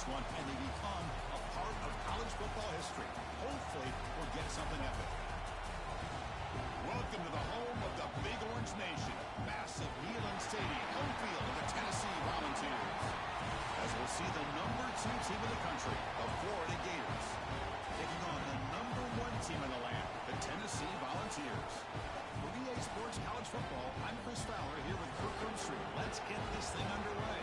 this one, and they become a part of college football history. Hopefully, we'll get something epic. Welcome to the home of the Big Orange Nation. Massive Neyland Stadium, home field of the Tennessee Volunteers. As we'll see the number 2 team in the country, the Florida Gators, taking on the number 1 team in the land, the Tennessee Volunteers. For EA Sports College Football, I'm Chris Fowler here with Kirk Herbstreit. Let's get this thing underway.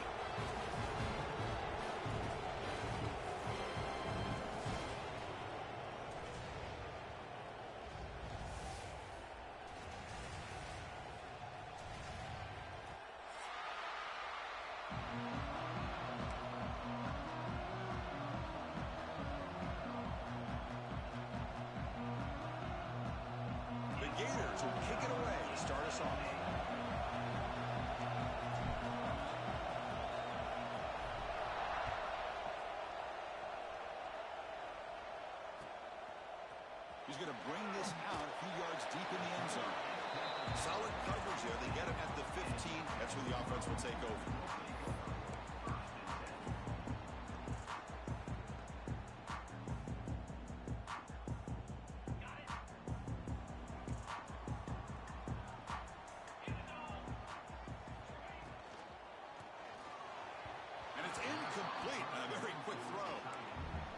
Gators will kick it away to start us off. He's going to bring this out a few yards deep in the end zone. Solid coverage there. They get him at the 15. That's where the offense will take over. Incomplete on a very quick throw.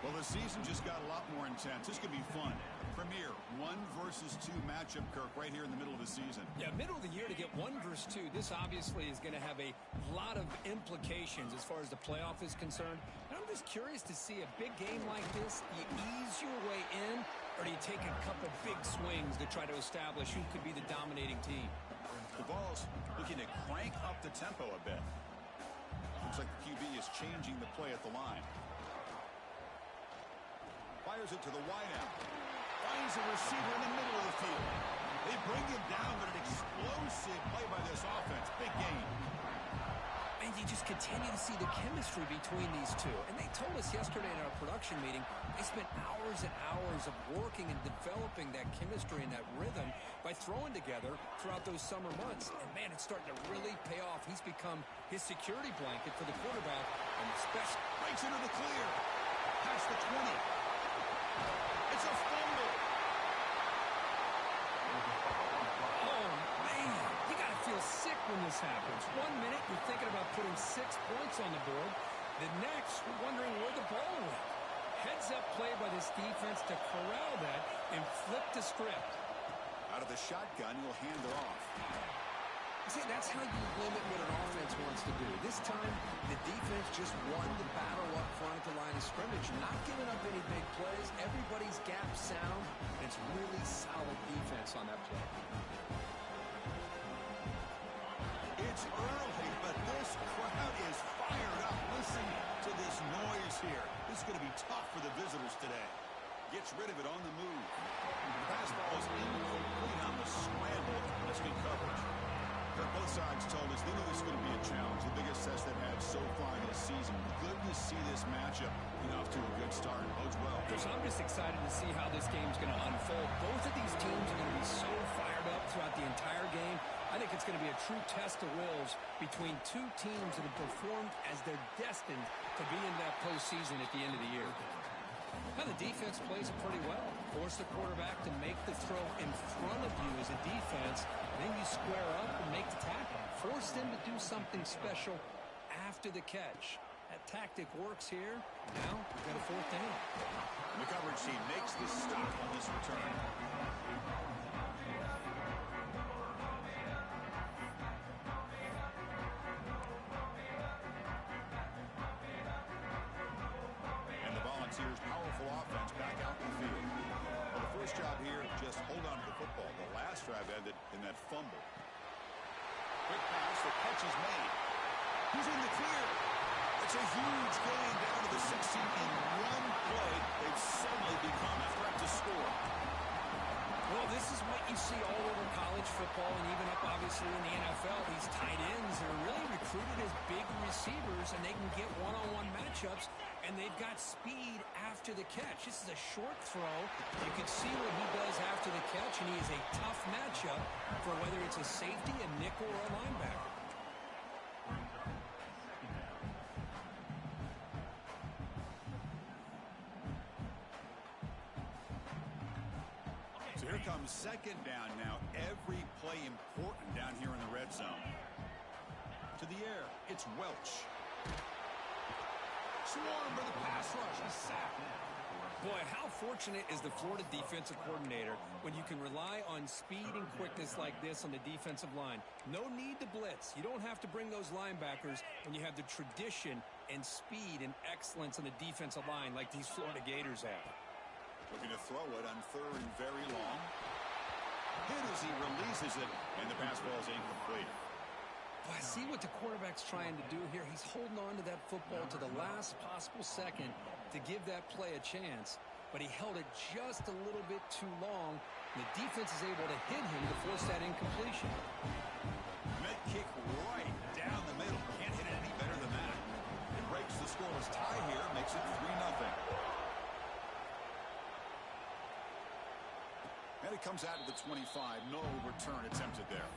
Well, the season just got a lot more intense. This could be fun. Premier 1 versus 2 matchup, Kirk, right here in the middle of the season. Yeah, middle of the year to get 1 versus 2. This obviously is going to have a lot of implications as far as the playoff is concerned. And I'm just curious to see a big game like this. You ease your way in, or do you take a couple big swings to try to establish who could be the dominating team? The ball's looking to crank up the tempo a bit. Looks like the QB is changing the play at the line. Fires it to the wideout. Finds a receiver in the middle of the field. They bring him down, but an explosive play by this offense. Big game. And you just continue to see the chemistry between these two. And they told us yesterday in our production meeting, they spent hours and hours of working and developing that chemistry and that rhythm by throwing together throughout those summer months. And, man, it's starting to really pay off. He's become his security blanket for the quarterback. And especially breaks into the clear. Past the 20. It's a fumble. Oh, man. You got to feel sick when this happens. 1 minute, you're thinking about putting 6 points on the board. The next, you're wondering where the ball went. Heads-up play by this defense to corral that and flip the script. Out of the shotgun, he'll hand it off. See, that's how you limit what an offense wants to do. This time, the defense just won the battle up front at the line of scrimmage. Not giving up any big plays. Everybody's gap sound. And it's really solid defense on that play. It's early, but this crowd is fired up. Listen to this noise here. This is going to be tough for the visitors today. Gets rid of it on the move. The pass ball is incomplete on the scramble. That's good coverage. Both sides told us they knew this was going to be a challenge, the biggest test they've had so far this season. Good to see this matchup get off to a good start. Bodes well. Chris, I'm just excited to see how this game's going to unfold. Both of these teams are going to be so fired up throughout the entire game. I think it's going to be a true test of wills between two teams that have performed as they're destined to be in that postseason at the end of the year. Now the defense plays it pretty well. Force the quarterback to make the throw in front of you as a defense. Then you square up and make the tackle. Force them to do something special after the catch. That tactic works here. Now we've got a 4th down. The coverage team makes the stop on this return. Powerful offense back out in the field. Well, the first job here, just hold on to the football. The last drive ended in that fumble. Quick pass, the catch is made. He's in the clear. It's a huge gain down to the 16 in one play. They've suddenly become a threat to score. Well, this is what you see all over college football and even up, obviously, in the NFL. These tight ends are really recruited as big receivers, and they can get one-on-one matchups, and they've got speed after the catch. This is a short throw. You can see what he does after the catch, and he is a tough matchup for whether it's a safety, a nickel, or a linebacker. Here comes second down now. Every play important down here in the red zone. To the air, it's Welch. Swarm for the pass rush. He's sacked. Boy, how fortunate is the Florida defensive coordinator when you can rely on speed and quickness like this on the defensive line. No need to blitz. You don't have to bring those linebackers when you have the tradition and speed and excellence on the defensive line like these Florida Gators have. Looking to throw it on third and very long. Hit as he releases it, and the pass ball is incomplete. Boy, I see what the quarterback's trying to do here. He's holding on to that football to the last possible second to give that play a chance, but he held it just a little bit too long. The defense is able to hit him to force that incompletion. Med kick right down the middle. Can't hit it any better than that. It breaks the scoreless tie here, makes it 3-0. And it comes out to the 25. No return attempted there.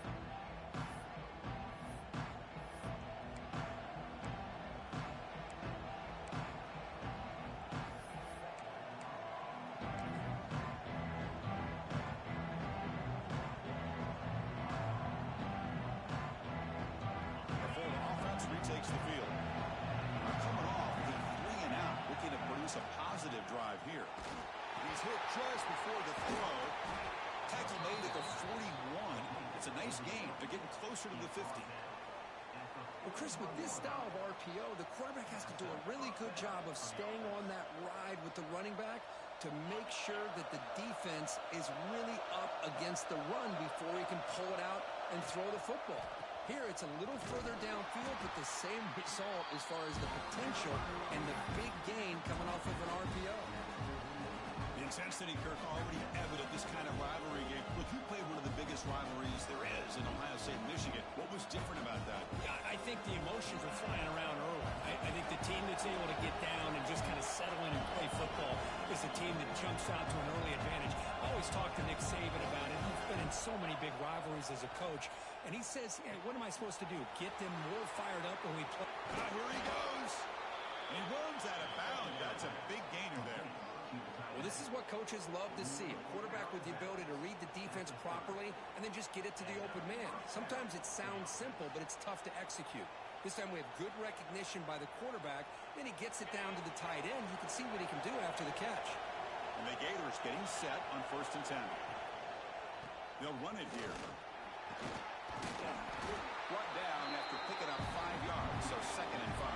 Takes the field. Coming off the 3 and out, looking to produce a positive drive here. He's hit just before the throw. Tackle made at the 41. It's a nice gain. They're getting closer to the 50. Well, Chris, with this style of RPO, the quarterback has to do a really good job of staying on that ride with the running back to make sure that the defense is really up against the run before he can pull it out and throw the football. Here, it's a little further downfield, but the same result as far as the potential and the big gain coming off of an RPO. The intensity, Kirk, already evident this kind of rivalry game. Look, you played one of the biggest rivalries there is in Ohio State and Michigan. What was different about that? Yeah, I think the emotions were flying around early. I think the team that's able to get down and just kind of settle in and play football is the team that jumps out to an early advantage. I always talk to Nick Saban about it. He's been in so many big rivalries as a coach. And he says, yeah, what am I supposed to do? Get them more fired up when we play. Here he goes. And he runs out of bounds. That's a big gainer there. Well, this is what coaches love to see. A quarterback with the ability to read the defense properly and then just get it to the open man. Sometimes it sounds simple, but it's tough to execute. This time we have good recognition by the quarterback. Then he gets it down to the tight end. You can see what he can do after the catch. And the Gators getting set on 1st and 10. They'll run it here. Brought down after picking up 5 yards, so 2nd and 5.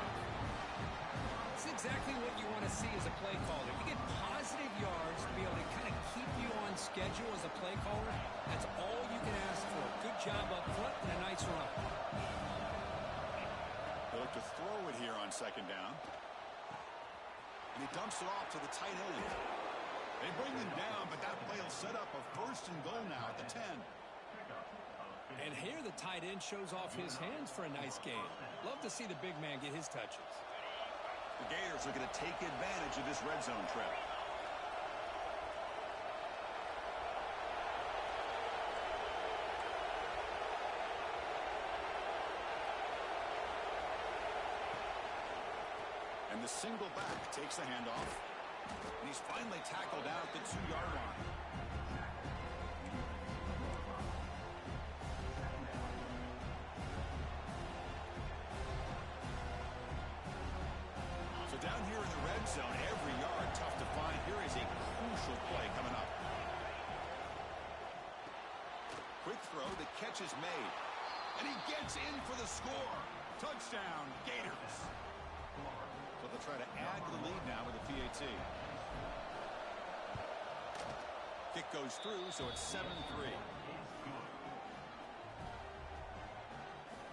It's exactly what you want to see as a play caller. You get positive yards to be able to kind of keep you on schedule as a play caller. That's all you can ask for. Good job up front and a nice run. They look to throw it here on 2nd down. And he dumps it off to the tight end. They bring him down, but that play will set up a 1st and goal now at the 10. And here the tight end shows off his hands for a nice gain. Love to see the big man get his touches. The Gators are going to take advantage of this red zone trip. And the single back takes the handoff. And he's finally tackled out at the 2-yard line. Down here in the red zone, every yard tough to find. Here is a crucial play coming up. Quick throw, the catch is made. And he gets in for the score. Touchdown, Gators. So they'll try to add to the lead now with a PAT. Kick goes through, so it's 7-3.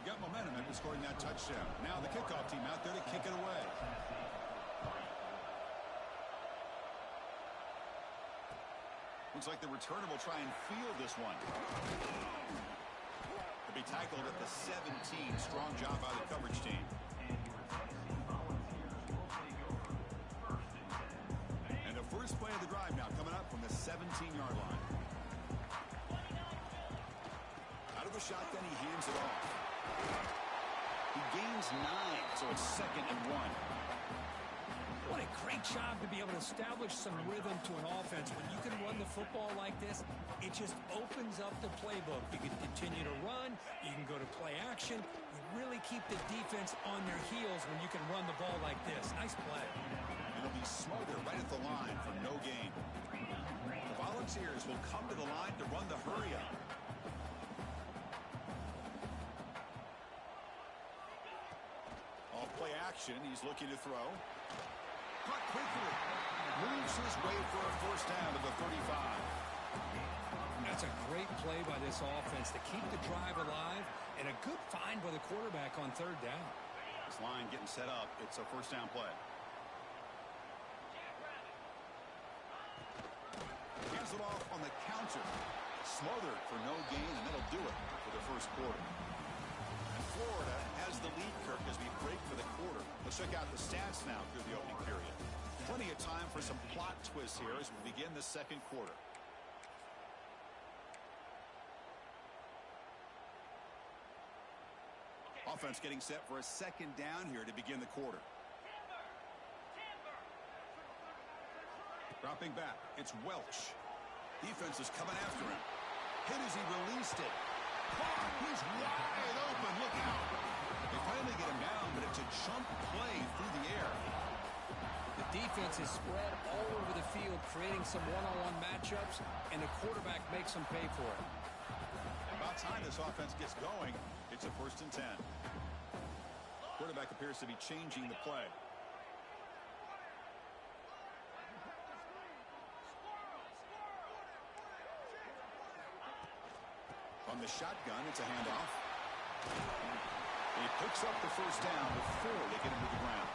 Got momentum after scoring that touchdown. Now the kickoff team out there to kick it away. Looks like the returner will try and field this one. To be tackled at the 17. Strong job by the coverage team. And the first play of the drive now coming up from the 17-yard line. Out of the shotgun, he hands it off. He gains 9, so it's 2nd and 1. What a great job to be able to establish some rhythm to an offense. When you can run the football like this, it just opens up the playbook. You can continue to run. You can go to play action. You really keep the defense on their heels when you can run the ball like this. Nice play. It'll be Smother right at the line for no gain. The Volunteers will come to the line to run the hurry up. Off play action. He's looking to throw. Caught quickly. Moves his way for a first down to the 35. That's a great play by this offense to keep the drive alive, and a good find by the quarterback on third down. This line getting set up. It's a first down play. Hands it off on the counter. Smothered for no gain, and that'll do it for the first quarter. Florida has the lead, Kirk, as we break for the quarter. Let's check out the stats now through the opening period. Plenty of time for some plot twists here as we begin the second quarter. Offense getting set for a second down here to begin the quarter. Dropping back, it's Welch. Defense is coming after him. Hit as he released it. Caught. He's wide open. Look out. They finally get him down, but it's a chunk play through the air. The defense is spread all over the field, creating some one-on-one matchups, and the quarterback makes them pay for it. About time this offense gets going. It's a 1st and 10. Quarterback appears to be changing the play. On the shotgun, it's a handoff. He picks up the first down before they get him to the ground.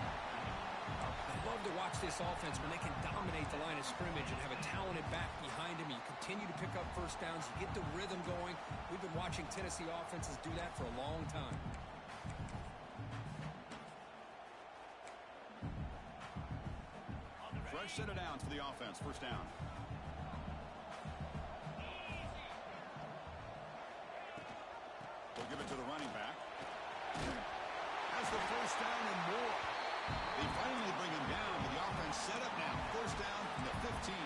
I love to watch this offense when they can dominate the line of scrimmage and have a talented back behind him. You continue to pick up first downs. You get the rhythm going. We've been watching Tennessee offenses do that for a long time. Fresh set of downs for the offense. First down. They'll give it to the running back. Has the first down and more. They finally bring him down, but the offense set up now. First down from the 15.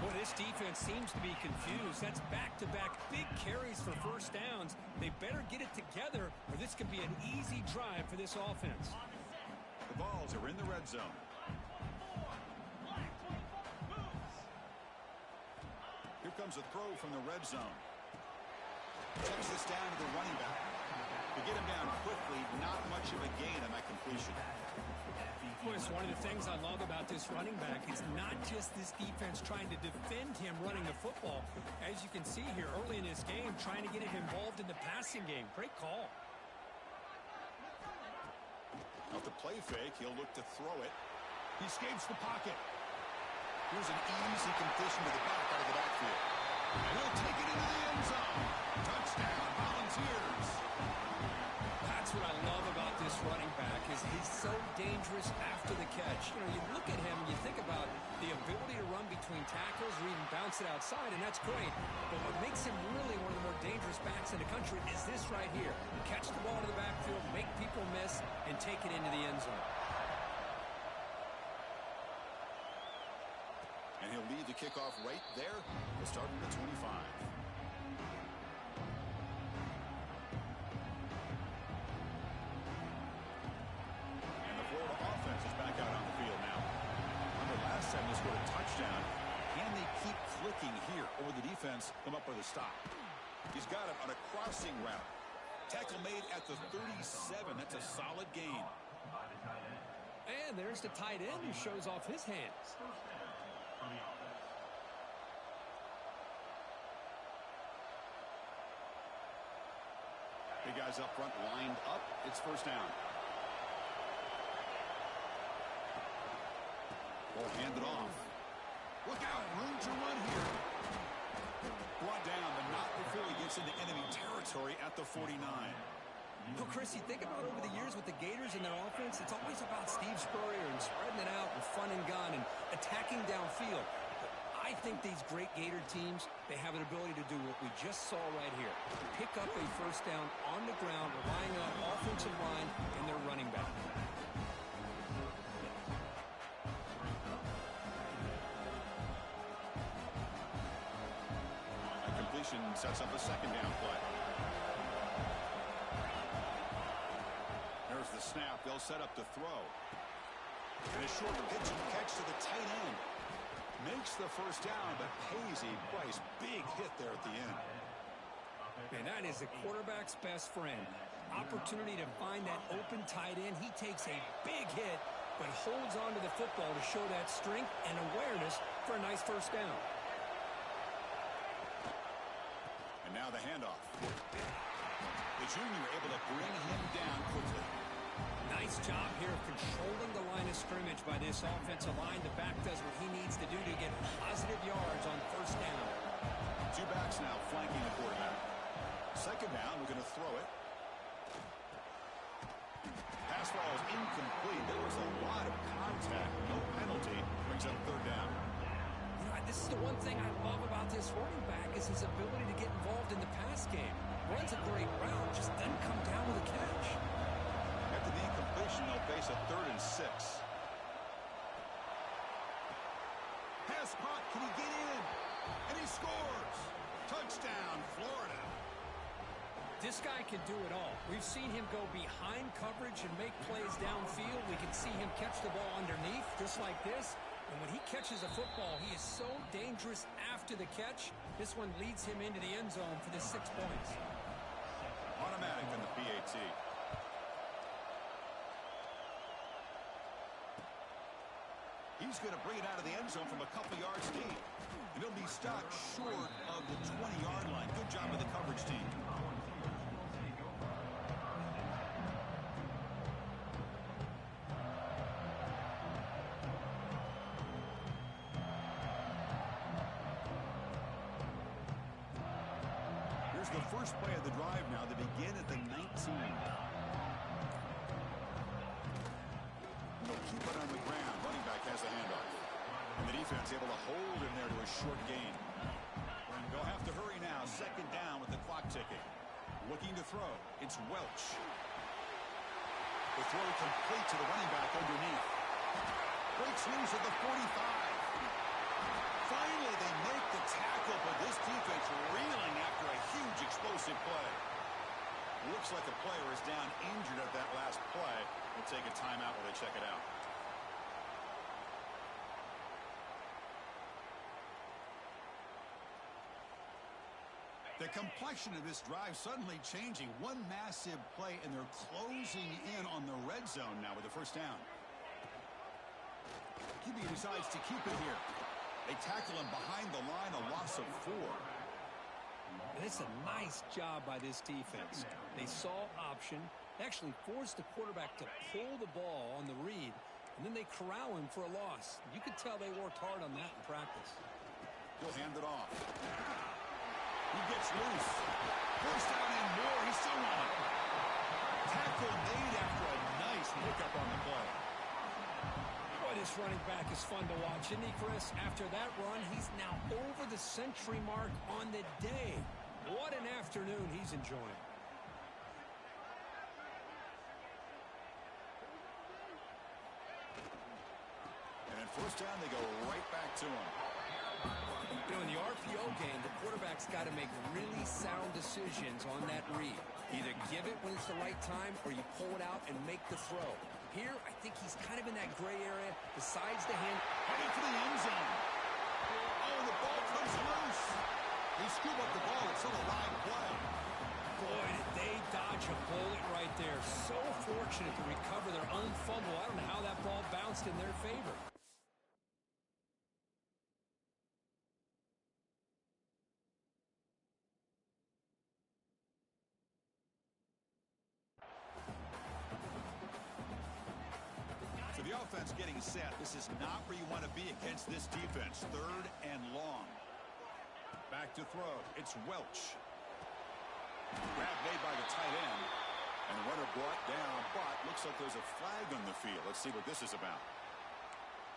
Boy, this defense seems to be confused. That's back-to-back big carries for first downs. They better get it together, or this could be an easy drive for this offense. The Vols are in the red zone. Here comes a throw from the red zone. Checks this down to the running back. To get him down quickly, not much of a gain on that completion. Boy, it's one of the things I love about this running back. It's not just this defense trying to defend him running the football. As you can see here early in this game, trying to get him involved in the passing game. Great call. Off the play fake, he'll look to throw it. He escapes the pocket. Here's an easy completion to the back out of the backfield. And he'll take it into the end zone. Touchdown, Volunteers. That's what I love about this running back is he's so dangerous after the catch. You know, you look at him and you think about the ability to run between tackles or even bounce it outside, and that's great. But what makes him really one of the more dangerous backs in the country is this right here. Catch the ball in the backfield, make people miss, and take it into the end zone. And he'll lead the kickoff right there. We'll start at the 25. And the Florida offense is back out on the field now. Remember, last time they scored a touchdown. Can they keep clicking here, or will the defense come up with a stop? He's got it on a crossing route. Tackle made at the 37. That's a solid gain. And there's the tight end who shows off his hands. Big guys up front lined up. It's first down. Ball handed off. Look out, room to run here. Brought down, but not before he gets into enemy territory at the 49. Well, Chris, you think about over the years with the Gators and their offense, it's always about Steve Spurrier and spreading it out and fun and gun and attacking downfield. But I think these great Gator teams, they have an ability to do what we just saw right here. Pick up a first down on the ground, relying on offensive line and their running back. completion sets up a second down play. There's the snap. They'll set up to throw. And a short pitch and catch to the tight end. Makes the first down, but pays a price. Big hit there at the end. Man, that is a quarterback's best friend. Opportunity to find that open tight end. He takes a big hit, but holds on to the football to show that strength and awareness for a nice first down. And now the handoff. The junior able to bring him down quickly. Nice job here of controlling the line of scrimmage by this offensive line. The back does what he needs to do to get positive yards on first down. Two backs now flanking the quarterback. Second down, we're going to throw it. Pass ball is incomplete. There was a lot of contact. No penalty. Brings up third down. You know, this is the one thing I love about this running back is his ability to get involved in the pass game. Runs a great route, just doesn't come down with a catch. After the incompletion, they'll face a 3rd and 6. Pass caught. Can he get in? And he scores. Touchdown, Florida. This guy can do it all. We've seen him go behind coverage and make plays downfield. We can see him catch the ball underneath, just like this. And when he catches a football, he is so dangerous after the catch. This one leads him into the end zone for the 6 points. Automatic on the PAT. He's going to bring it out of the end zone from a couple yards deep. And he'll be stopped short of the 20-yard line. Good job of the coverage team. Here's the first play of the drive now. They begin at the 19. They'll keep it on the ground. Running back has a handoff. And the defense able to hold him there to a short gain. They'll have to hurry now. Second down with the clock ticking. Looking to throw. It's Welch. The throw complete to the running back underneath. Breaks loose at the 45. Finally, they make the tackle, but this defense reeling after a huge explosive play. Looks like a player is down injured at that last play. We'll take a timeout while they check it out. The complexion of this drive suddenly changing. One massive play, and they're closing in on the red zone now with the first down. QB decides to keep it here. They tackle him behind the line, a loss of 4. And it's a nice job by this defense. They saw option, actually forced the quarterback to pull the ball on the read, and then they corral him for a loss. You could tell they worked hard on that in practice. He'll hand it off. He gets loose. First down and more. He's still on it. Tackle made after a nice pickup on the play. Boy, this running back is fun to watch, isn't he, Chris? After that run, he's now over the century mark on the day. What an afternoon he's enjoying. And in first down, they go right back to him. You know, in the RPO game, the quarterback's got to make really sound decisions on that read. Either give it when it's the right time or you pull it out and make the throw. Here, I think he's kind of in that gray area, decides to hand. Heading for the end zone. Oh, the ball comes loose. They scoop up the ball. It's still a live play. Boy, did they dodge a bullet right there. So fortunate to recover their own fumble. I don't know how that ball bounced in their favor. So the offense getting set. This is not where you want to be against this defense. 3rd and long. Back to throw. It's Welch. Grab made by the tight end. And the runner brought down, but looks like there's a flag on the field. Let's see what this is about.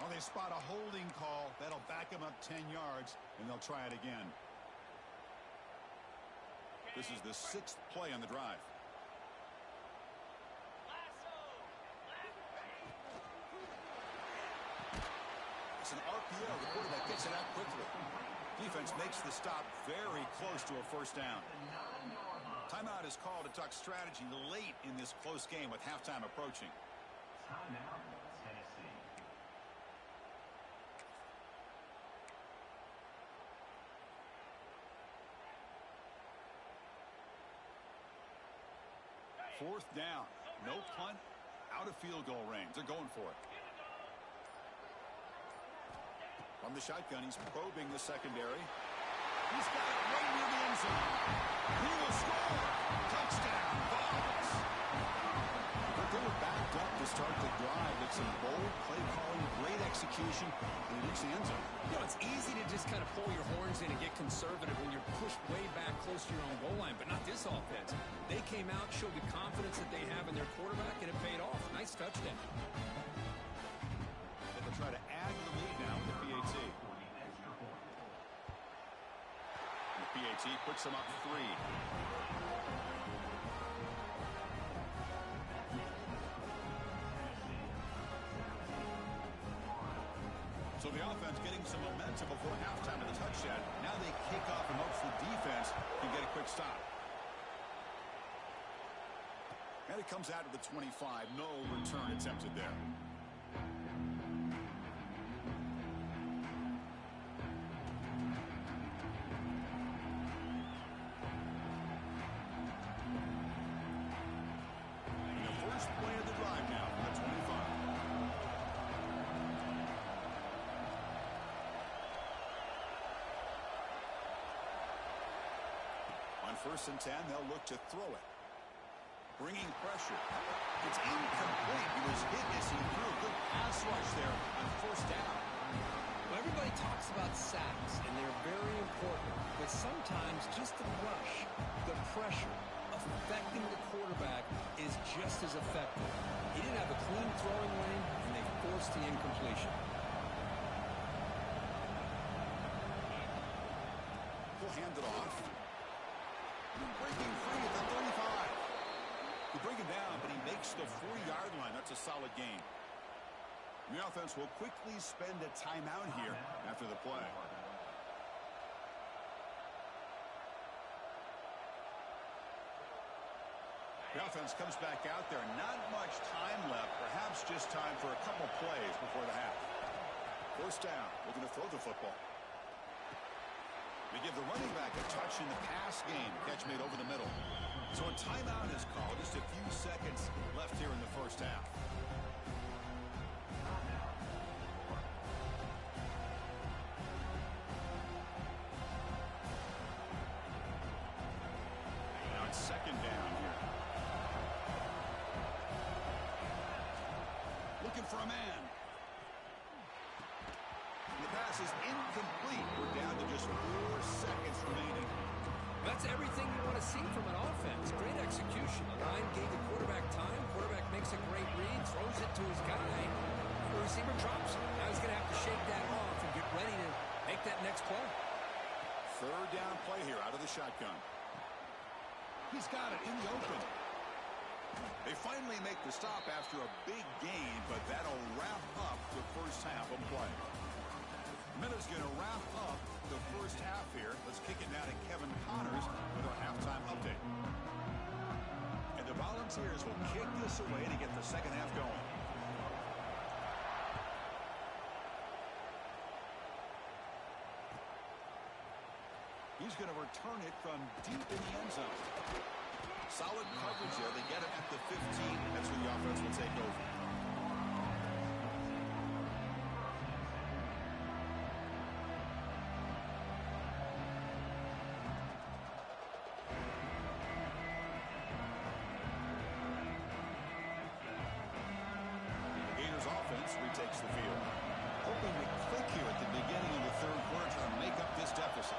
Oh, they spot a holding call. That'll back them up 10 yards, and they'll try it again. This is the 6th play on the drive. It's an RPO. The quarterback gets it out quickly. Defense makes the stop very close to a first down. Timeout is called to talk strategy late in this close game with halftime approaching. Timeout, Tennessee. Fourth down. No punt. Out of field goal range. They're going for it. From the shotgun, he's probing the secondary. He's got it right near the end zone. He will score. Touchdown, Vols. But they were backed up to start the drive. It's some bold play calling, great execution, and it reached the end zone. You know, it's easy to just kind of pull your horns in and get conservative when you're pushed way back close to your own goal line, but not this offense. They came out, showed the confidence that they have in their quarterback, and it paid off. Nice touchdown. They'll try to add to the lead now with the PAT. The PAT puts them up 3. So the offense getting some momentum before halftime of the touchdown. Now they kick off and hopes the defense can get a quick stop. And it comes out to the 25. No return attempted there. And the first play of the drive now from the 25. On 1st and 10, they'll look to throw it. Bringing pressure. It's incomplete. He was hit as he threw. Good pass rush there on 1st down. Well, everybody talks about sacks, and they're very important. But sometimes just the rush, the pressure, affecting the quarterback is just as effective. He didn't have a clean throwing lane, and they forced the incompletion. He'll hand it off. Breaking free at the 35. They bring him down, but he makes the 40-yard line. That's a solid gain. The offense will quickly spend a timeout here after the play. The offense comes back out there. Not much time left. Perhaps just time for a couple plays before the half. 1st down. Looking to throw the football. They give the running back a touch in the pass game. Catch made over the middle. So a timeout is called. Just a few seconds left here in the 1st half. Now it's 2nd down here. Looking for a man. The pass is incomplete. We're down to just 4 seconds remaining. That's everything you want to see from an offense. Great execution. The line gave the quarterback time. Quarterback makes a great read, throws it to his guy. The receiver drops it. Now he's going to have to shake that off and get ready to make that next play. 3rd down play here out of the shotgun. He's got it in the open. They finally make the stop after a big gain, but that'll wrap up the 1st half of play. Miller's going to wrap up the 1st half here. Let's kick it now to Kevin Connors with our halftime update. And the Volunteers will kick this away to get the 2nd half going. He's going to return it from deep in the end zone. Solid coverage there. They get it at the 15. That's where the offense will take over. Retakes the field. Hoping to click here at the beginning of the 3rd quarter to make up this deficit.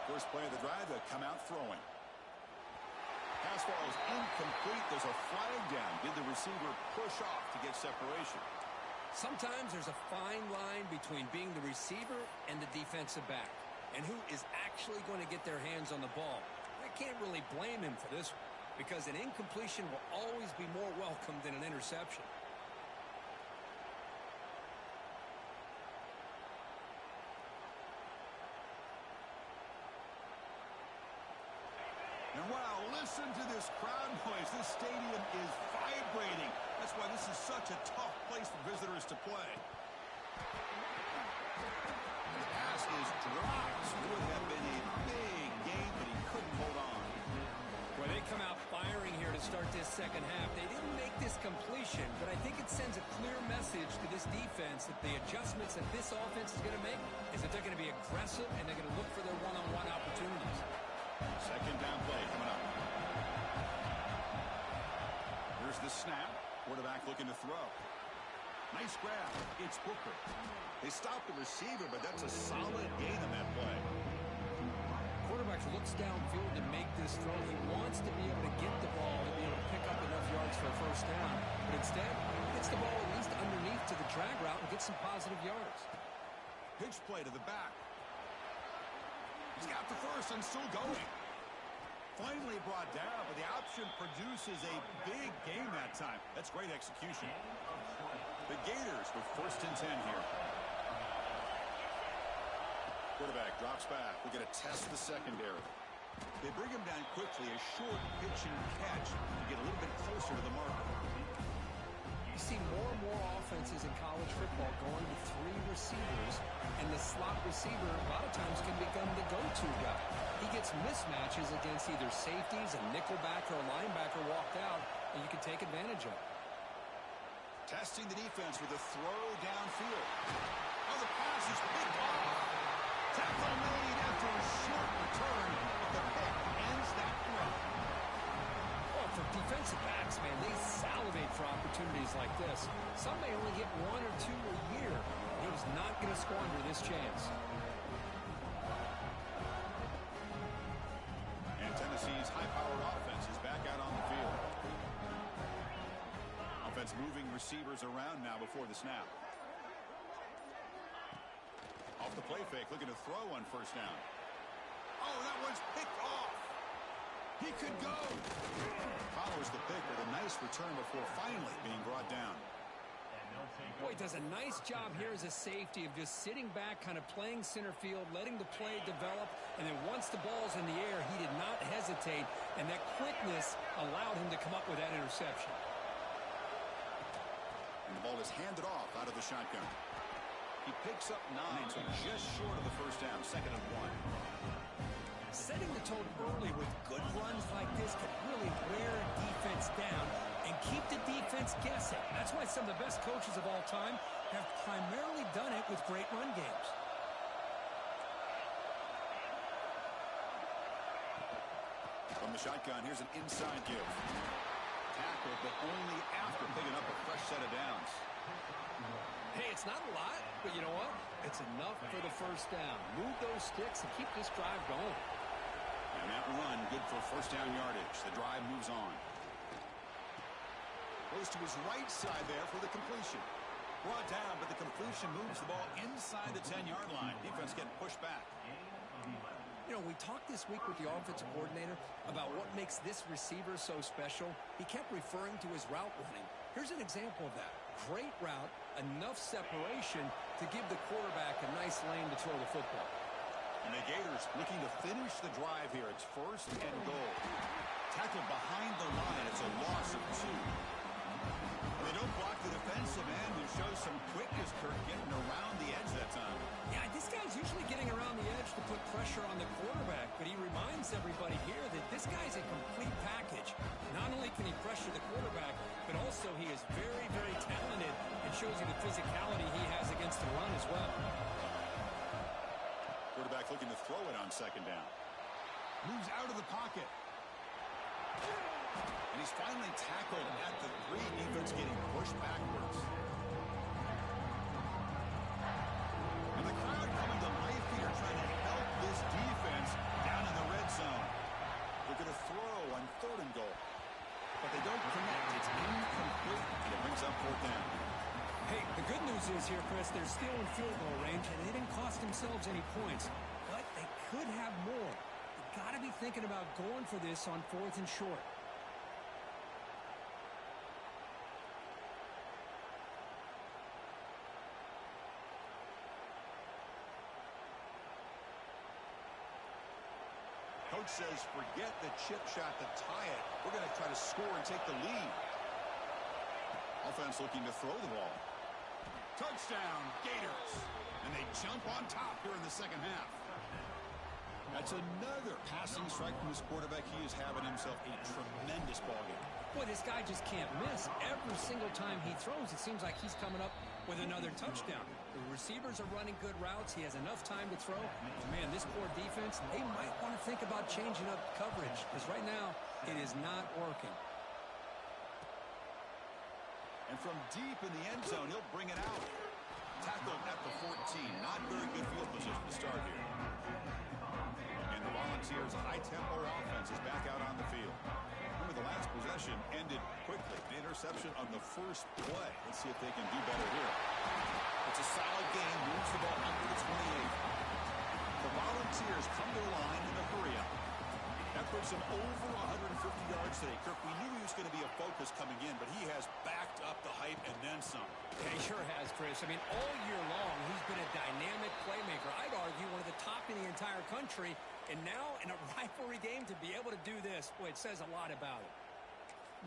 First play of the drive, they come out throwing. Pass ball is incomplete. There's a flag down. Did the receiver push off to get separation? Sometimes there's a fine line between being the receiver and the defensive back, and who is actually going to get their hands on the ball. I can't really blame him for this one, because an incompletion will always be more welcome than an interception. Listen to this crowd noise. This stadium is vibrating. That's why this is such a tough place for visitors to play. The pass is dropped. Would have been a big game, but he couldn't hold on. Well, they come out firing here to start this second half. They didn't make this completion, but I think it sends a clear message to this defense that the adjustments that this offense is going to make is that they're going to be aggressive and they're going to look for their one-on-one opportunities. Second down play coming up. Here's the snap. Quarterback looking to throw. Nice grab. It's Booker. They stopped the receiver, but that's a solid gain on that play. Quarterback looks downfield to make this throw. He wants to be able to get the ball to be able to pick up enough yards for a first down. But instead, he gets the ball at least underneath to the drag route and gets some positive yards. Pitch play to the back. He's got the first and still going. Finally brought down, but the option produces a big game that time. That's great execution. The Gators with first and 10 here. Quarterback drops back. We're going to test the secondary. They bring him down quickly. A short pitch and catch to get a little bit closer to the marker. You see more and more offenses in college football going to three receivers, and the slot receiver a lot of times can become the go-to guy. He gets mismatches against either safeties, a nickelback, or a linebacker walked out, and you can take advantage of it. Testing the defense with a throw downfield. Oh, the pass is picked off. Tackle made after a short return, but the pick ends that throw. Well, for defensive backs, man, they salivate for opportunities like this. Some may only get one or two a year. He was not going to squander this chance. And Tennessee's high-powered offense is back out on the field. Offense moving receivers around now before the snap. Off the play fake, looking to throw on first down. Oh, that one's picked off. He could go. Follows the pick with a nice return before finally being brought down. Boy, does a nice job here as a safety of just sitting back, kind of playing center field, letting the play develop, and then once the ball's in the air, he did not hesitate, and that quickness allowed him to come up with that interception. And the ball is handed off out of the shotgun. He picks up 9, so just short of the first down, 2nd and 1. Setting the tone early with good runs like this can really wear a defense down and keep the defense guessing. That's why some of the best coaches of all time have primarily done it with great run games. From the shotgun, here's an inside give. Tackle, but only after picking up a fresh set of downs. Hey, it's not a lot, but you know what? It's enough for the first down. Move those sticks and keep this drive going. And that run, good for first down yardage. The drive moves on. Goes to his right side there for the completion. Brought down, but the completion moves the ball inside the 10-yard line. Defense getting pushed back. You know, we talked this week with the offensive coordinator about what makes this receiver so special. He kept referring to his route running. Here's an example of that. Great route, enough separation to give the quarterback a nice lane to throw the football. And the Gators looking to finish the drive here. It's 1st and goal. Tackled behind the line. It's a loss of 2. They don't block the defensive end, who shows some quickness, Kirk, getting around the edge that time. Yeah, this guy's usually getting around the edge to put pressure on the quarterback, but he reminds everybody here that this guy's a complete package. Not only can he pressure the quarterback, but also he is very, very talented and shows you the physicality he has against the run as well. Quarterback looking to throw it on 2nd down. Moves out of the pocket. And he's finally tackled at the 3. Defense getting pushed backwards. And the crowd coming to life here, trying to help this defense down in the red zone. They're going to throw on 3rd and goal. But they don't connect. It's incomplete. And it brings up 4th down. Hey, the good news is here, Chris, they're still in field goal range, and they didn't cost themselves any points. But they could have more. You got to be thinking about going for this on 4th and short. coach says, forget the chip shot to tie it. We're going to try to score and take the lead. Offense looking to throw the ball. Touchdown, Gators. And they jump on top here in the second half. That's another passing strike from his quarterback. He is having himself a tremendous ball game. Boy, this guy just can't miss. Every single time he throws, it seems like he's coming up with another touchdown. The receivers are running good routes. He has enough time to throw. Man, this poor defense, they might want to think about changing up coverage, because right now it is not working. And from deep in the end zone, he'll bring it out. Tackled at the 14. Not very good field position to start here. And the Volunteers' high-tempo offense is back out on the field. Remember, the last possession ended quickly. An interception on the first play. Let's see if they can do better here. It's a solid game. Moves the ball under the 28. The Volunteers come to the line in a hurry-up. That puts him over 150 yards today. Kirk, we knew he was going to be a focus coming in, but he has backed up the hype and then some. Yeah, he sure has, Chris. I mean, all year long, he's been a dynamic playmaker. I'd argue one of the top in the entire country. And now, in a rivalry game, to be able to do this, boy, it says a lot about it.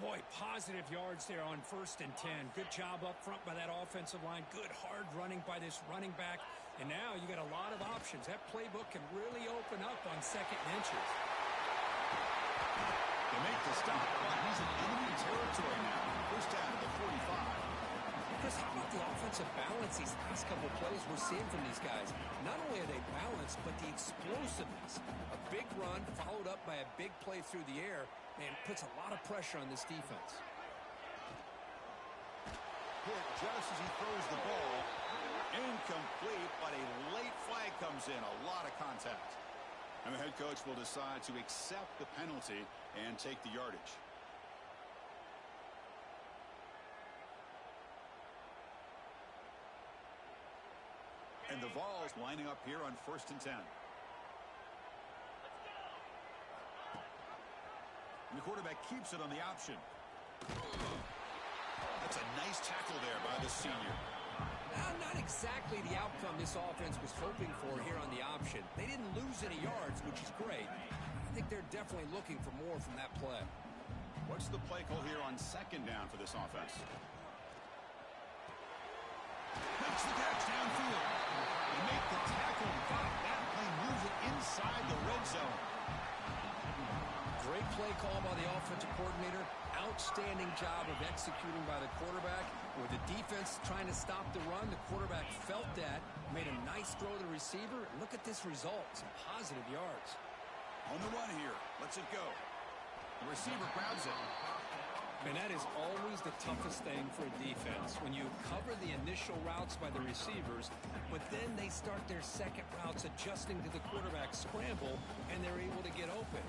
Boy, positive yards there on 1st and 10. Good job up front by that offensive line. Good hard running by this running back. And now you got a lot of options. That playbook can really open up on 2nd and inches. They make the stop, but he's in enemy territory now. First down at the 45. Chris, how about the offensive balance these last couple of plays we're seeing from these guys? Not only are they balanced, but the explosiveness. A big run followed up by a big play through the air, and puts a lot of pressure on this defense. Hit just as he throws the ball. Incomplete, but a late flag comes in. A lot of contact. And the head coach will decide to accept the penalty and take the yardage. And the Vols lining up here on 1st and 10. And the quarterback keeps it on the option. That's a nice tackle there by the senior. Not exactly the outcome this offense was hoping for here on the option. They didn't lose any yards, which is great. I think they're definitely looking for more from that play. What's the play call here on 2nd down for this offense? Makes the catch downfield. They make the tackle, but that play moves it inside the red zone. Great play call by the offensive coordinator. Outstanding job of executing by the quarterback. With the defense trying to stop the run, the quarterback felt that, made a nice throw to the receiver. Look at this result. Some positive yards. On the run here. Lets it go. The receiver grabs it. And that is always the toughest thing for a defense, when you cover the initial routes by the receivers, but then they start their second routes adjusting to the quarterback scramble, and they're able to get open.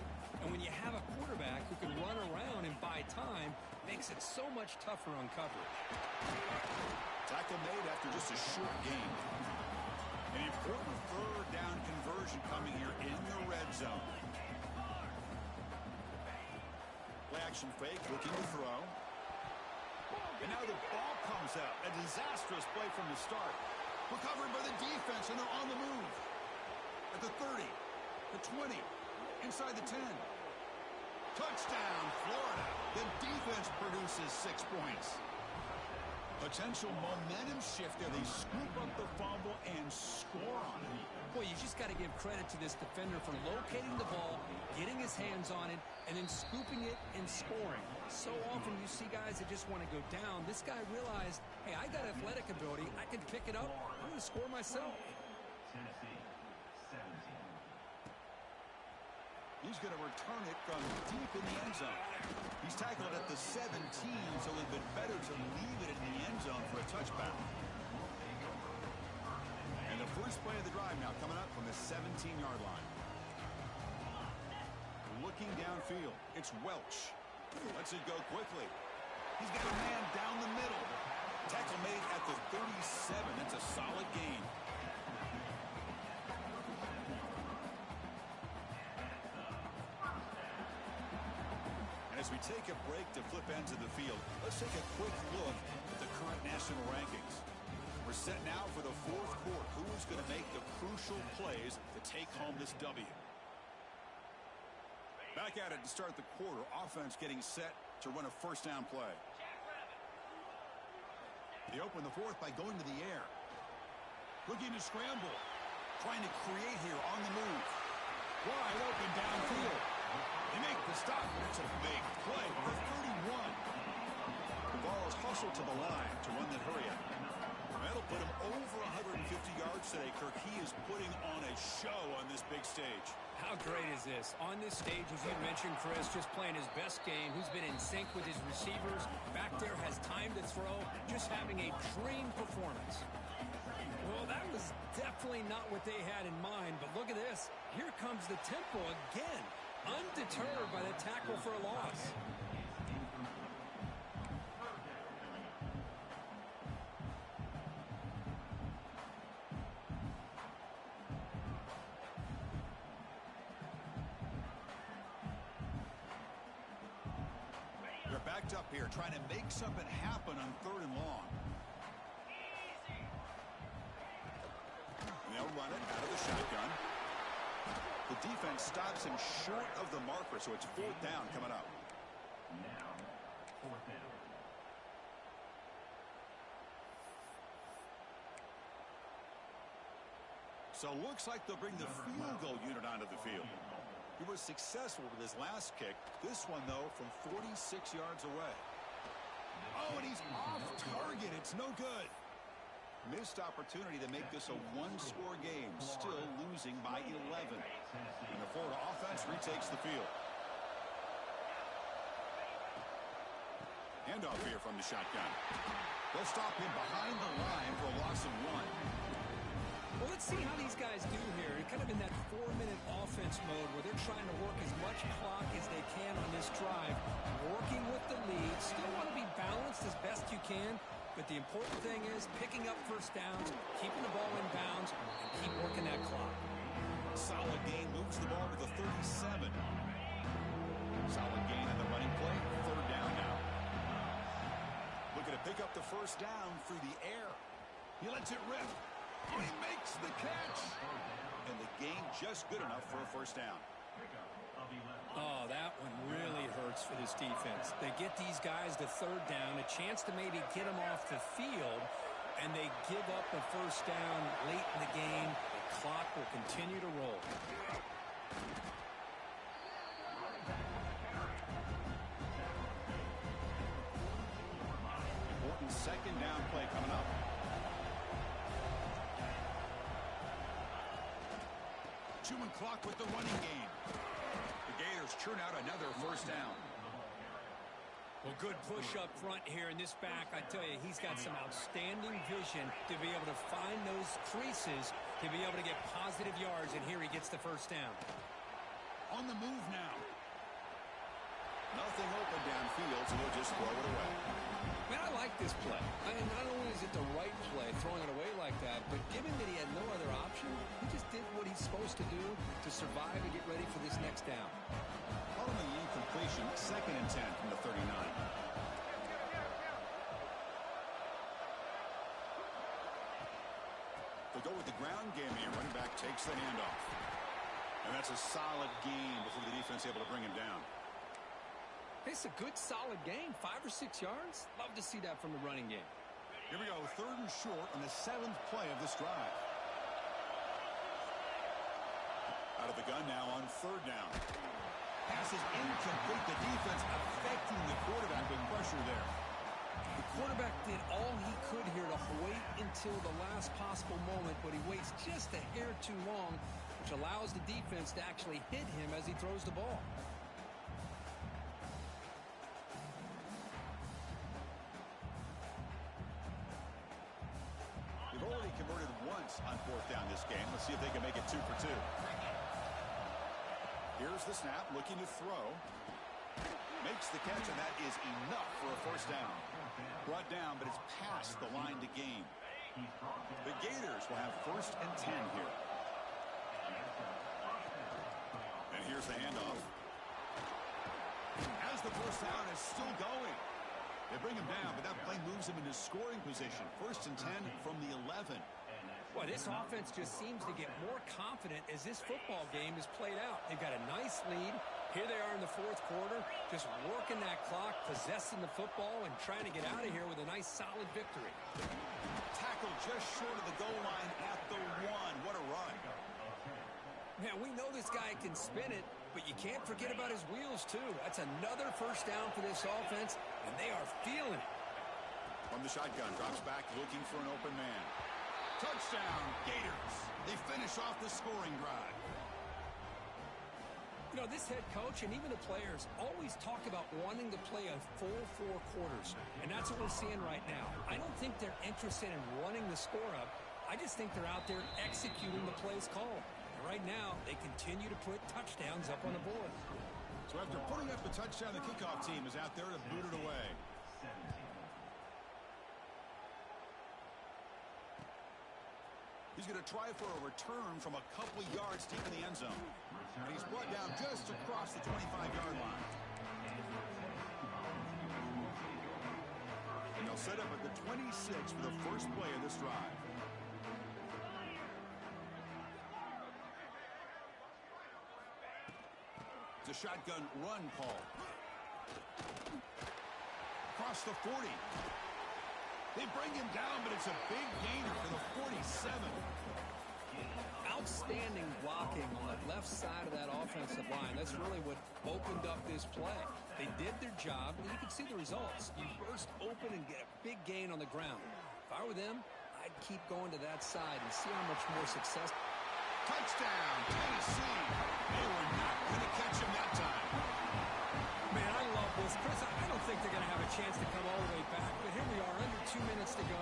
And when you have a quarterback who can run around and buy time, makes it so much tougher on coverage. Tackle made after just a short gain. An important 3rd down conversion coming here in the red zone. Play action fake, looking to throw. And now the ball comes out. A disastrous play from the start. Recovered by the defense, and they're on the move. At the 30, the 20, inside the 10. Touchdown, Florida. The defense produces 6 points. Potential momentum shift there. They scoop up the fumble and score on it. Boy, you just got to give credit to this defender for locating the ball, getting his hands on it, and then scooping it and scoring. So often you see guys that just want to go down. This guy realized, hey, I got athletic ability. I can pick it up. I'm going to score myself. He's going to return it from deep in the end zone. He's tackled at the 17, so it would have been better to leave it in the end zone for a touchback. And the first play of the drive now coming up from the 17-yard line. Looking downfield, it's Welch. Lets it go quickly. He's got a man down the middle. Tackle made at the 37. That's a solid gain. As we take a break to flip ends of the field, let's take a quick look at the current national rankings. We're set now for the 4th quarter. Who is going to make the crucial plays to take home this W? Back at it to start the quarter. Offense getting set to run a first down play. They open the fourth by going to the air. Looking to scramble. Trying to create here on the move. Wide open downfield. They make the stop. It's a big play for 31. The ball is hustled to the line to run the hurry up. That'll put him over 150 yards today, Kirk. He is putting on a show on this big stage. How great is this? On this stage, as you mentioned, Chris, just playing his best game. He's been in sync with his receivers. Back there, has time to throw. Just having a dream performance. Well, that was definitely not what they had in mind, but look at this. Here comes the tempo again. Undeterred by the tackle for a loss. They're backed up here, trying to make something happen on 3rd and long. And they'll run it out of the shotgun. The defense stops him short of the marker, so it's 4th down coming up. Now, 4th down. So looks like they'll bring the field goal unit onto the field. He was successful with his last kick. This one, though, from 46 yards away. Oh, and he's off target. It's no good. Missed opportunity to make this a one-score game. Still losing by 11. And the Florida offense retakes the field. Handoff here from the shotgun. They'll stop him behind the line for a loss of 1. Well, let's see how these guys do here. They're kind of in that 4-minute offense mode where they're trying to work as much clock as they can on this drive, working with the lead. Still want to be balanced as best you can, but the important thing is picking up first downs, keeping the ball in bounds, and keep working that clock. Solid gain, moves the ball to the 37. Solid gain on the running play. 3rd down now. Looking to pick up the first down through the air. He lets it rip. Oh, he makes the catch. And the gain just good enough for a first down. Oh, that one really hurts for this defense. They get these guys to 3rd down, a chance to maybe get them off the field, and they give up a first down late in the game. The clock will continue to roll. Important 2nd down play coming up. Chewing clock with the running game. The Gators churn out another first down. Well, good push up front here in this back. I tell you, he's got some outstanding vision to be able to find those creases, to be able to get positive yards, and here he gets the first down. On the move now. Nothing open downfield, so he'll just throw it away. Man, I like this play. I mean, not only is it the right play, throwing it away like that, but given that he had no other option, he just did what he's supposed to do to survive and get ready for this next down. Following the incompletion, 2nd and 10 from the 39. They go with the ground game here. Running back takes the handoff. And that's a solid gain before the defense is able to bring him down. It's a good, solid game. 5 or 6 yards. Love to see that from the running game. Here we go. 3rd and short on the 7th play of this drive. Out of the gun now on 3rd down. Pass is incomplete. The defense affecting the quarterback with pressure there. The quarterback did all he could here to wait until the last possible moment, but he waits just a hair too long, which allows the defense to actually hit him as he throws the ball. They've already converted once on 4th down this game. Let's see if they can make it 2 for 2. Here's the snap, looking to throw. Makes the catch, and that is enough for a first down. Brought down, but it's past the line to gain. The Gators will have 1st and 10 here. And here's the handoff. As the first down is still going. They bring him down, but that play moves him into scoring position. 1st and 10 from the 11. Well, this offense just seems to get more confident as this football game is played out. They've got a nice lead. Here they are in the fourth quarter, just working that clock, possessing the football, and trying to get out of here with a nice, solid victory. Tackle just short of the goal line at the 1. What a run. Man, we know this guy can spin it, but you can't forget about his wheels, too. That's another first down for this offense, and they are feeling it. From the shotgun, drops back, looking for an open man. Touchdown, Gators. They finish off the scoring drive. You know, this head coach and even the players always talk about wanting to play a full 4 quarters, and that's what we're seeing right now. I don't think they're interested in running the score up. I just think they're out there executing the plays called. And right now, they continue to put touchdowns up on the board. So after putting up the touchdown, the kickoff team is out there to boot it away. He's going to try for a return from a couple of yards deep in the end zone. And he's brought down just across the 25-yard line. And they'll set up at the 26 for the first play of this drive. It's a shotgun run call. Across the 40. They bring him down, but it's a big gainer for the 47. Outstanding blocking on the left side of that offensive line. That's really what opened up this play. They did their job, and you can see the results. You burst open and get a big gain on the ground. If I were them, I'd keep going to that side and see how much more success. Touchdown, Tennessee. They were not going to catch him that time. Man, I love this. Chris, I don't think they're going to have a chance to come all the way back, but here we are, under 2 minutes to go,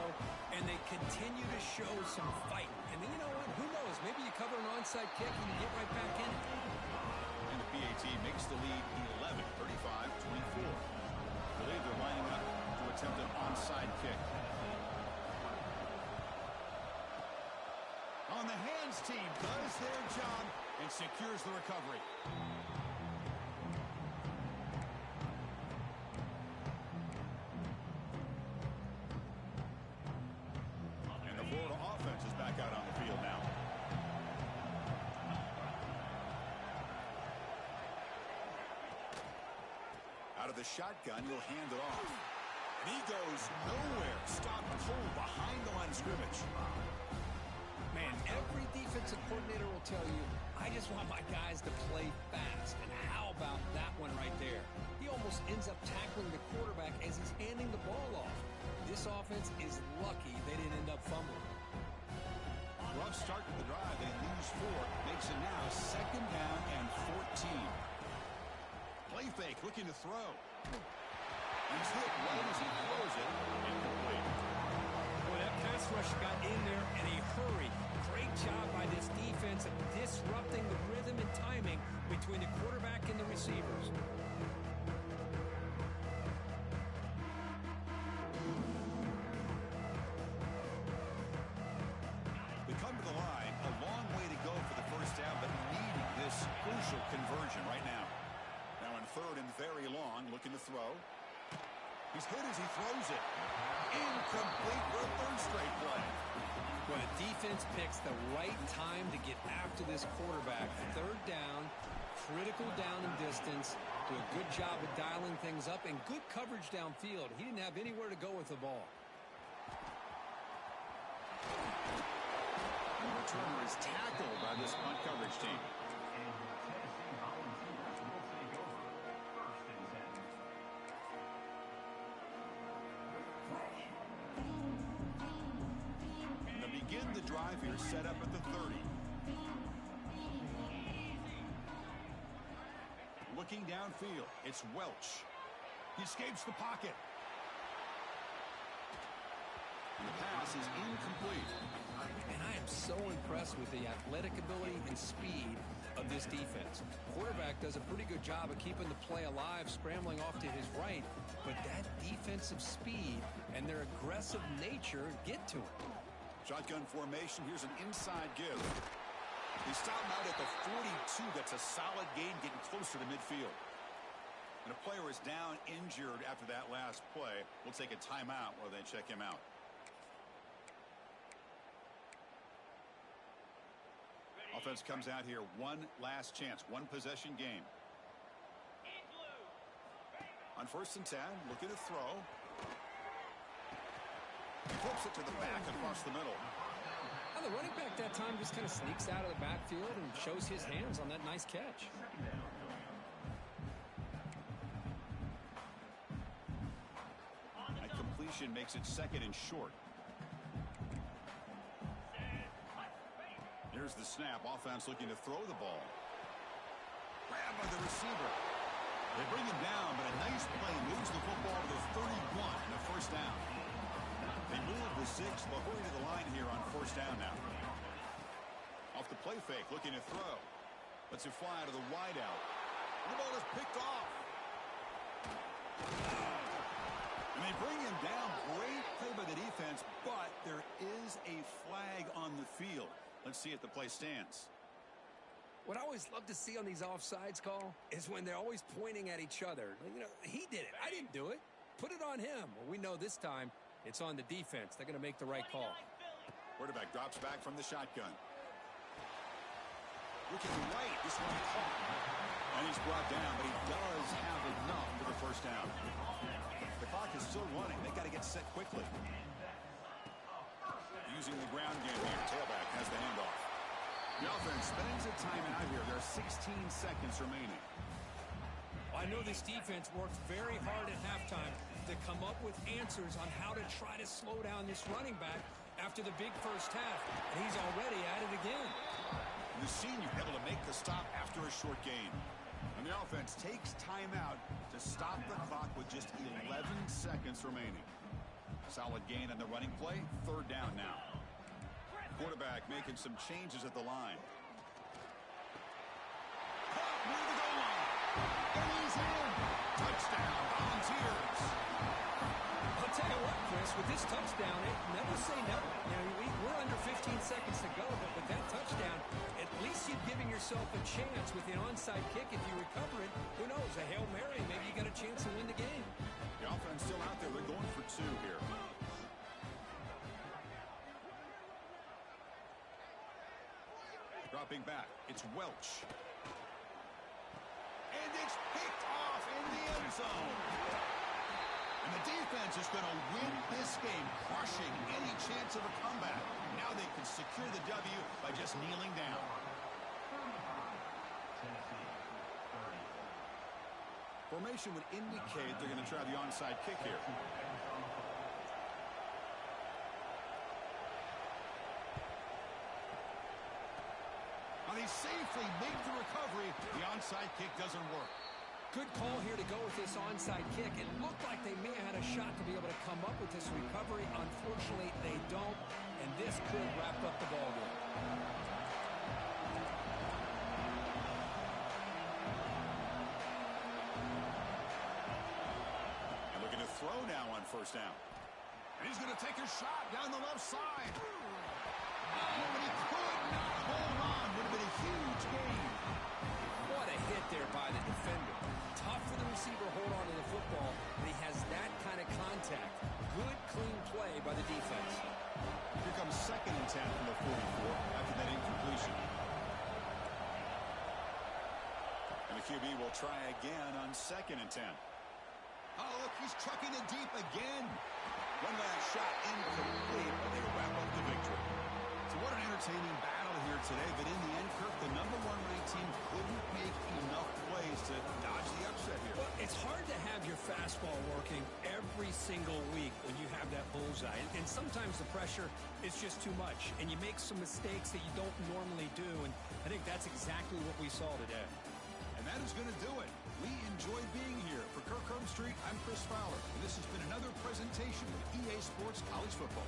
and they continue to show some fight. And then, you know what? Who knows? Maybe you cover an onside kick and you get right back in it. And the PAT makes the lead 11, 35-24. I believe they're lining up to attempt an onside kick. On the hands team does their job and secures the recovery. Out of the shotgun, he'll hand it off. And he goes nowhere. Stopped cold behind the line of scrimmage. Man, every defensive coordinator will tell you, I just want my guys to play fast. And how about that one right there? He almost ends up tackling the quarterback as he's handing the ball off. This offense is lucky they didn't end up fumbling. Rough start to the drive. They lose 4. Makes it now 2nd down and 14. Play fake, looking to throw. He's hit right as he throws it. Incomplete. Boy, that pass rush got in there in a hurry. Great job by this defense of disrupting the rhythm and timing between the quarterback and the receivers. We come to the line. A long way to go for the first down, but needing this crucial conversion right now. Now in 3rd and very long, looking to throw. He's hit as he throws it. Incomplete for a 3rd straight play. Well, the defense picks the right time to get after this quarterback. 3rd down, critical down and distance. Do a good job of dialing things up and good coverage downfield. He didn't have anywhere to go with the ball. The returner is tackled by this punt coverage team. Begin the drive here, set up at the 30. Looking downfield, it's Welch. He escapes the pocket. And the pass is incomplete. And I am so impressed with the athletic ability and speed of this defense. Quarterback does a pretty good job of keeping the play alive, scrambling off to his right, but that defensive speed and their aggressive nature get to him. Shotgun formation. Here's an inside give. They stop him out at the 42. That's a solid gain, getting closer to midfield. And a player is down injured after that last play. We'll take a timeout while they check him out. Offense comes out here. One last chance. One possession game. On 1st and 10, looking to throw. He flips it to the back across the middle. Now the running back that time just kind of sneaks out of the backfield and shows his hands on that nice catch. That completion makes it 2nd and short. Here's the snap. Offense looking to throw the ball. Grab by the receiver. They bring him down, but a nice play moves the football to the 31 and a 1st down. They move the 6, but hurry to the line here on 1st down now. Off the play fake, looking to throw. Lets it fly to the wide out. The ball is picked off. And they bring him down. Great play by the defense, but there is a flag on the field. Let's see if the play stands. What I always love to see on these offsides call is when they're always pointing at each other. You know, he did it. I didn't do it. Put it on him. Well, we know this time it's on the defense. They're going to make the right call. Quarterback drops back from the shotgun. Looking right. This one caught. And he's brought down, but he does have enough for the 1st down. The clock is still running. They got to get set quickly. Using the ground game here. Tailback has the handoff. The offense spends a timeout here. There are 16 seconds remaining. I know this defense worked very hard at halftime to come up with answers on how to try to slow down this running back after the big 1st half. And he's already at it again. The senior able to make the stop after a short gain. And the offense takes timeout to stop the clock with just 11 seconds remaining. Solid gain on the running play. 3rd down now. Quarterback making some changes at the line. Caught near the goal line. And he's in. Touchdown, Volunteers. I'll tell you what, Chris, with this touchdown, never say never. You know, we're under 15 seconds to go, but with that touchdown, at least you're giving yourself a chance with an onside kick. If you recover it, who knows, a Hail Mary, maybe you got a chance to win the game. The offense still out there. They're going for 2 here. Dropping back, it's Welch. And it's picked off in the end zone. And the defense is going to win this game, crushing any chance of a comeback. Now they can secure the W by just kneeling down. Formation would indicate they're going to try the onside kick here. They safely make the recovery. The onside kick doesn't work. Good call here to go with this onside kick. It looked like they may have had a shot to be able to come up with this recovery. Unfortunately, they don't, and this could wrap up the ball game. And looking to throw now on 1st down. And he's going to take a shot down the left side. Oh, but he could not hold on. Would have been a huge gain. What a hit there by the defender. Tough for the receiver to hold on to the football, but he has that kind of contact. Good, clean play by the defense. Here comes 2nd and 10 from the 44 after that incompletion. And the QB will try again on 2nd and 10. Oh, look, he's trucking it deep again. One last shot incomplete, but they wrap up the victory. So what an entertaining battle here today. But in the end, Kirk, the #1 ranked team couldn't make enough plays to dodge the upset here. Well, it's hard to have your fastball working every single week when you have that bullseye. And sometimes the pressure is just too much. And you make some mistakes that you don't normally do. And I think that's exactly what we saw today. And that is going to do it. We enjoyed being here. For Kirk Street, I'm Chris Fowler. And this has been another presentation of EA Sports College Football.